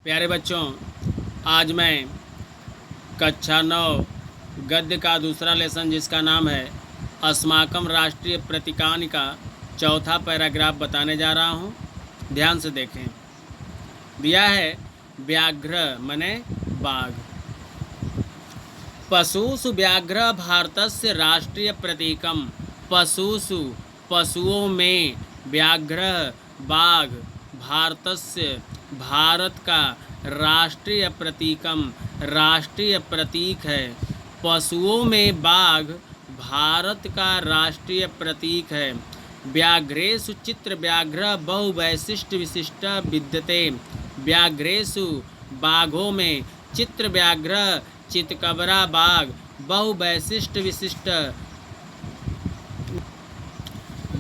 प्यारे बच्चों, आज मैं कक्षा 9 गद्य का दूसरा लेसन जिसका नाम है अस्माकम राष्ट्रीय प्रतीकानि का चौथा पैराग्राफ बताने जा रहा हूँ। ध्यान से देखें। दिया है व्याघ्र मने बाघ। पशुषु व्याघ्र भारतस्य राष्ट्रीय प्रतीकम। पशुषु पशुओं में व्याघ्र बाघ भारतस्य भारत का राष्ट्रीय प्रतीकम राष्ट्रीय प्रतीक है। पशुओं में बाघ भारत का राष्ट्रीय प्रतीक है। व्याघ्रेषु चित्र व्याघ्र बहुवैशिष्ट विशिष्ट विद्यते। व्याघ्रेषु बाघों में चित्र व्याघ्र चितकबरा बाघ बहुवैशिष्ट विशिष्ट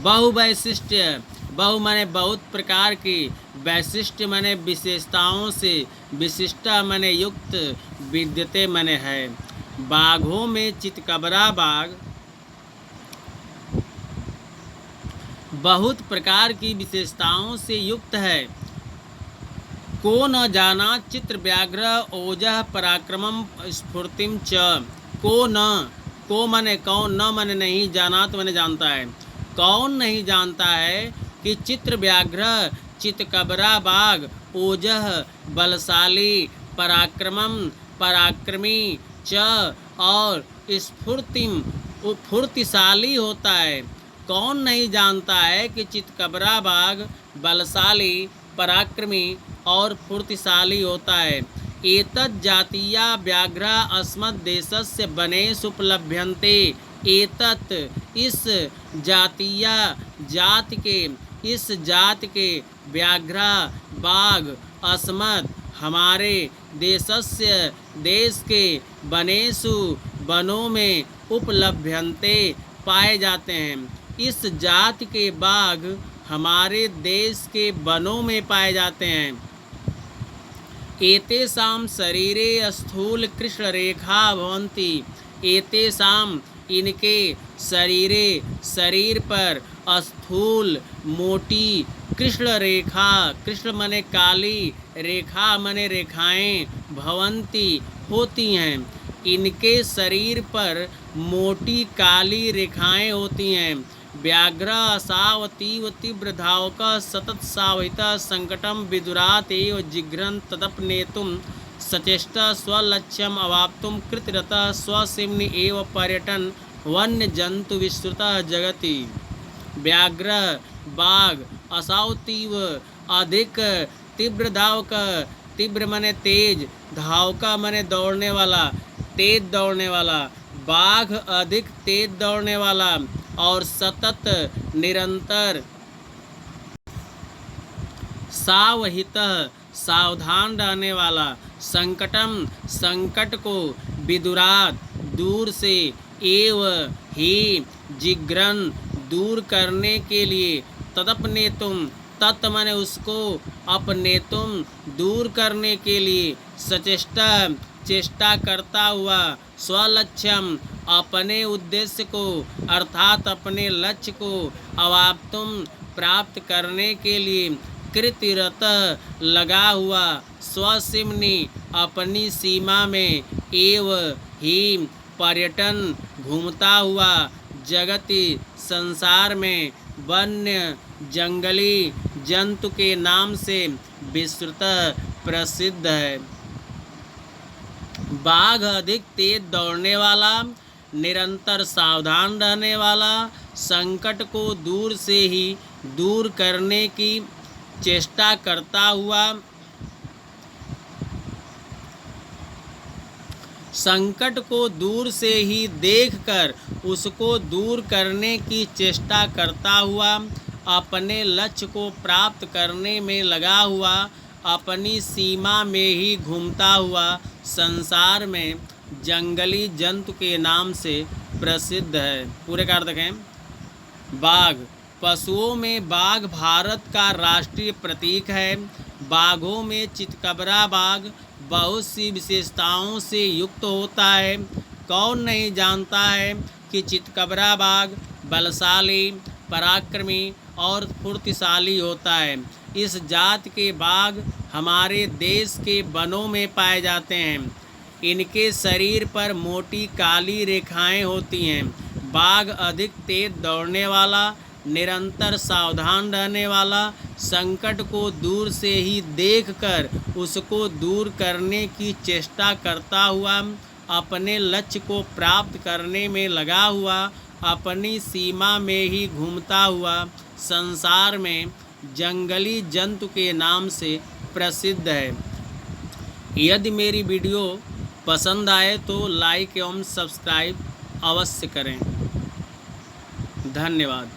बहुवैशिष्ट बहु माने बहुत प्रकार की, वैशिष्ट माने विशेषताओं से, विशिष्टा माने युक्त, विद्यते माने है। बाघों में चितकबरा बाघ बहुत प्रकार की विशेषताओं से युक्त है। को न जाना चित्र व्याघ्र ओजः पराक्रमम स्फूर्तिम च। को माने कौन, न माने नहीं, जानात माने जानता है। कौन नहीं जानता है कि चित्र व्याघ्र चितकबरा बाघ ओजः बलशाली, पराक्रमम पराक्रमी, च और स्फूर्तिम फुर्तिशाली होता है। कौन नहीं जानता है कि चितकबरा बाघ बलशाली, पराक्रमी और फुर्तिशाली होता है। एतत् जातीया व्याघ्रा अस्मद् देशस्य वनेषु उपलभ्यन्ते। एतत् इस जातीया जात के व्याघ्रा बाघ अस्मद् हमारे देशस्य देश के वनेषु वनों में उपलभ्यन्ते पाए जाते हैं। इस जात के बाघ हमारे देश के वनों में पाए जाते हैं। एतेषां शरीरे स्थूल कृष्ण रेखा भवन्ति। एतेषां इनके शरीर पर स्थूल मोटी कृष्ण रेखा, कृष्ण मने काली, रेखा मने रेखाएं, भवन्ति होती हैं। इनके शरीर पर मोटी काली रेखाएं होती हैं। व्याघ्र सावतीव तीव्र धावक सतत सावहित संकटम विदुरात एव जिघ्रन तदपनेतुम सचेष्ट स्वलक्ष्यम अवाप्तुम कृतरत स्वसिम्नि एव पर्यटन वन्य जंतु विस्तृत जगति। व्याघ्र बाघ असावतीव अधिक, तीव्र धावक, तीव्र मने तेज, धावक मने दौड़ने वाला, तेज दौड़ने वाला, बाघ अधिक तेज दौड़ने वाला, और सतत निरंतर, सावहित सावधान रहने वाला, संकटम संकट को, विदुरात दूर से, एव ही जिग्रन दूर करने के लिए, तदपने तुम तत् मने उसको, अपने तुम दूर करने के लिए, सचेष्टा चेष्टा करता हुआ, स्वलक्ष्यम अपने उद्देश्य को अर्थात अपने लक्ष्य को, अवाप्तुम प्राप्त करने के लिए, कृतिरत लगा हुआ, स्वसिम्नि अपनी सीमा में, एव ही पर्यटन घूमता हुआ, जगति संसार में, वन्य जंगली जंतु के नाम से विस्तृत प्रसिद्ध है। बाघ अधिक तेज दौड़ने वाला, निरंतर सावधान रहने वाला, संकट को दूर से ही दूर करने की चेष्टा करता हुआ, संकट को दूर से ही देखकर उसको दूर करने की चेष्टा करता हुआ, अपने लक्ष्य को प्राप्त करने में लगा हुआ, अपनी सीमा में ही घूमता हुआ, संसार में जंगली जंतु के नाम से प्रसिद्ध है। पूरे का अर्थ देखें। बाघ, पशुओं में बाघ भारत का राष्ट्रीय प्रतीक है। बाघों में चितकबरा बाघ बहुत सी विशेषताओं से युक्त होता है। कौन नहीं जानता है कि चितकबरा बाघ बलशाली, पराक्रमी और फुर्तिशाली होता है। इस जात के बाघ हमारे देश के वनों में पाए जाते हैं। इनके शरीर पर मोटी काली रेखाएं होती हैं। बाघ अधिक तेज दौड़ने वाला, निरंतर सावधान रहने वाला, संकट को दूर से ही देखकर उसको दूर करने की चेष्टा करता हुआ, अपने लक्ष्य को प्राप्त करने में लगा हुआ, अपनी सीमा में ही घूमता हुआ संसार में जंगली जंतु के नाम से प्रसिद्ध है। यदि मेरी वीडियो पसंद आए तो लाइक एवं सब्सक्राइब अवश्य करें। धन्यवाद।